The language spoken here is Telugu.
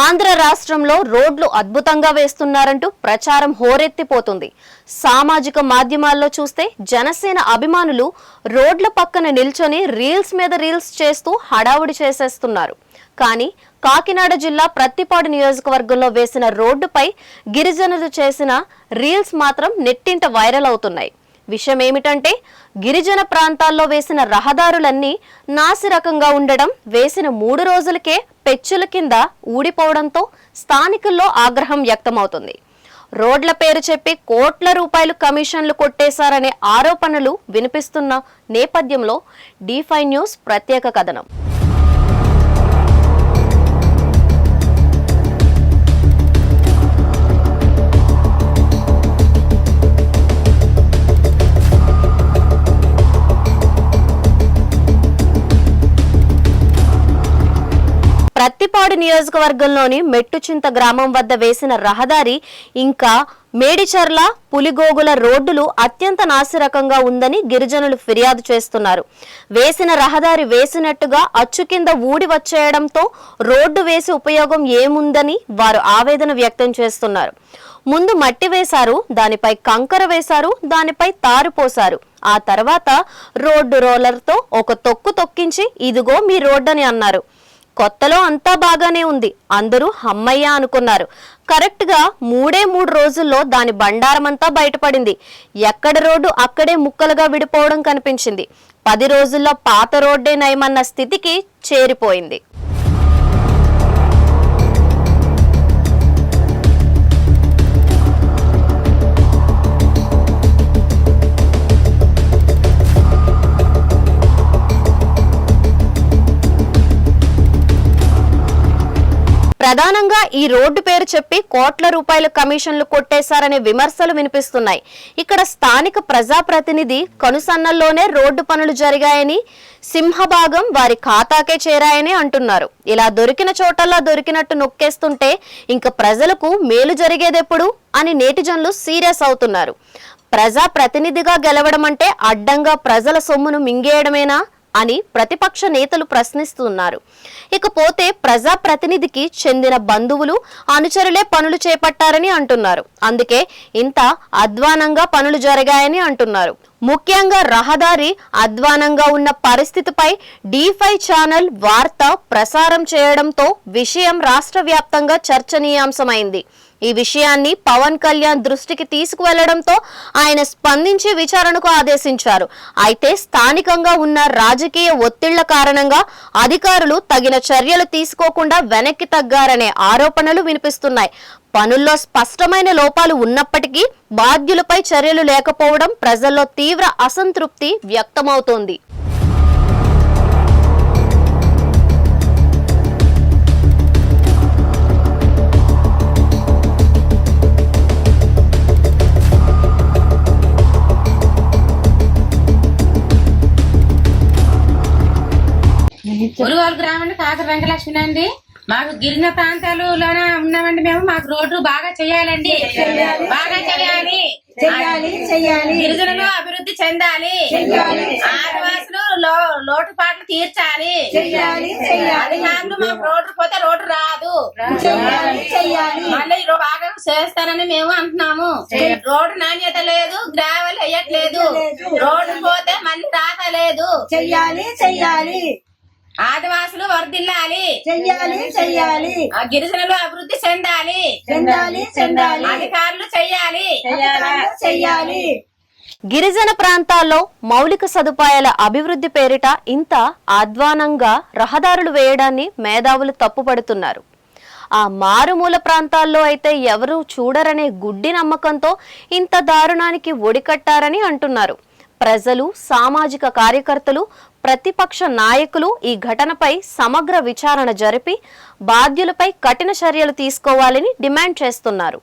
ఆంధ్ర రాష్ట్రంలో రోడ్లు అద్భుతంగా వేస్తున్నారంటూ ప్రచారం హోరెత్తిపోతుంది. సామాజిక మాధ్యమాల్లో చూస్తే జనసేన అభిమానులు రోడ్ల పక్కన నిల్చొని రీల్స్ మీద రీల్స్ చేస్తూ హడావుడి చేసేస్తున్నారు. కానీ కాకినాడ జిల్లా ప్రత్తిపాడు నియోజకవర్గంలో వేసిన రోడ్డుపై గిరిజనులు చేసిన రీల్స్ మాత్రం నెట్టింట వైరల్ అవుతున్నాయి. విషయం ఏమిటంటే గిరిజన ప్రాంతాల్లో వేసిన రహదారులన్నీ నాసిరకంగా ఉండడం, వేసిన 3 రోజులకే పెచ్చుల కింద ఊడిపోవడంతో స్థానికుల్లో ఆగ్రహం వ్యక్తమవుతుంది. రోడ్ల పేరు చెప్పి కోట్ల రూపాయలు కమిషన్లు కొట్టేశారనే ఆరోపణలు వినిపిస్తున్న నేపథ్యంలో D5 న్యూస్ ప్రత్యేక కథనం. ప్రత్తిపాడు నియోజకవర్గంలోని మెట్టుచింత గ్రామం వద్ద వేసిన రహదారి ఇంకా మేడిచర్ల పులిగోగుల రోడ్డులు అత్యంత నాసిరకంగా ఉందని గిరిజనులు ఫిర్యాదు చేస్తున్నారు. వేసిన రహదారి వేసినట్టుగా అచ్చు కింద ఊడి వచ్చేయడంతో రోడ్డు వేసి ఉపయోగం ఏముందని వారు ఆవేదన వ్యక్తం చేస్తున్నారు. ముందు మట్టి వేశారు, దానిపై కంకర వేశారు, దానిపై తారు పోశారు. ఆ తర్వాత రోడ్డు రోలర్తో ఒక తొక్కు తొక్కించి ఇదిగో మీ రోడ్డని అన్నారు. కొత్తలో అంతా బాగానే ఉంది, అందరూ హమ్మయ్య అనుకున్నారు. కరెక్ట్గా 3 రోజుల్లో దాని బండారమంతా బయటపడింది. ఎక్కడ రోడ్డు అక్కడే ముక్కలుగా విడిపోవడం కనిపించింది. 10 రోజుల్లో పాత రోడ్డే నయమన్న స్థితికి చేరిపోయింది. ప్రధానంగా ఈ రోడ్డు పేరు చెప్పి కోట్ల రూపాయల కమిషన్లు కొట్టేశారనే విమర్శలు వినిపిస్తున్నాయి. ఇక్కడ స్థానిక ప్రజాప్రతినిధి కనుసన్నల్లోనే రోడ్డు పనులు జరిగాయని, సింహభాగం వారి ఖాతాకే చేరాయని అంటున్నారు. ఇలా దొరికిన చోటల్లా దొరికినట్టు నొక్కేస్తుంటే ఇంకా ప్రజలకు మేలు జరిగేదెప్పుడు అని నేటిజన్లు సీరియస్ అవుతున్నారు. ప్రజాప్రతినిధిగా గెలవడం అంటే అడ్డంగా ప్రజల సొమ్మును మింగేయడమేనా అని ప్రతిపక్ష నేతలు ప్రశ్నిస్తున్నారు. ఇకపోతే ప్రజాప్రతినిధికి చెందిన బంధువులు, అనుచరులే పనులు చేపట్టారని అంటున్నారు. అందుకే ఇంత అధ్వానంగా పనులు జరిగాయని అంటున్నారు. ముఖ్యంగా రహదారి అధ్వానంగా ఉన్న పరిస్థితిపై D5 ఛానల్ వార్త ప్రసారం చేయడంతో విషయం రాష్ట్ర వ్యాప్తంగా చర్చనీయాంశమైంది. ఈ విషయాన్ని పవన్ కళ్యాణ్ దృష్టికి తీసుకువెళ్లడంతో ఆయన స్పందించి విచారణకు ఆదేశించారు. అయితే స్థానికంగా ఉన్న రాజకీయ ఒత్తిళ్ల కారణంగా అధికారులు తగిన చర్యలు తీసుకోకుండా వెనక్కి తగ్గారనే ఆరోపణలు వినిపిస్తున్నాయి. పనుల్లో స్పష్టమైన లోపాలు ఉన్నప్పటికీ బాధ్యులపై చర్యలు లేకపోవడం ప్రజల్లో తీవ్ర అసంతృప్తి వ్యక్తమవుతోంది. మురుగోలు గ్రామం కాకర వెంకటలక్ష్మి అండి. మాకు గిరిజన ప్రాంతాలలోనే ఉన్నామండి. మేము మాకు రోడ్డు బాగా చేయాలండి, బాగా చేయాలి. గిరిజనులు అభివృద్ధి చెందాలి, ఆదివాసులు లోటుపాట్లు తీర్చాలి. అధికారులు మాకు రోడ్డు పోతే రోడ్డు రాదు, మళ్ళీ బాగా చేస్తానని మేము అంటున్నాము. రోడ్డు నాణ్యత లేదు, గ్రావెల్ వేయట్లేదు, రోడ్డు పోతే మళ్ళీ రాత లేదు. చెయ్యాలి ఆదివాసులు వర్ధిల్లాలి, గిరిజనులు అభివృద్ధి చెందాలి, అధికారులు చెయ్యాలి. గిరిజన ప్రాంతాల్లో మౌలిక సదుపాయాల అభివృద్ధి పేరిట ఇంత అధ్వానంగా రహదారులు వేయడాన్ని మేధావులు తప్పుపడుతున్నారు. ఆ మారుమూల ప్రాంతాల్లో అయితే ఎవరూ చూడరనే గుడ్డి నమ్మకంతో ఇంత దారుణానికి ఒడికట్టారని అంటున్నారు. ప్రజలు, సామాజిక కార్యకర్తలు, ప్రతిపక్ష నాయకులు ఈ ఘటనపై సమగ్ర విచారణ జరిపి బాధ్యులపై కఠిన చర్యలు తీసుకోవాలని డిమాండ్ చేస్తున్నారు.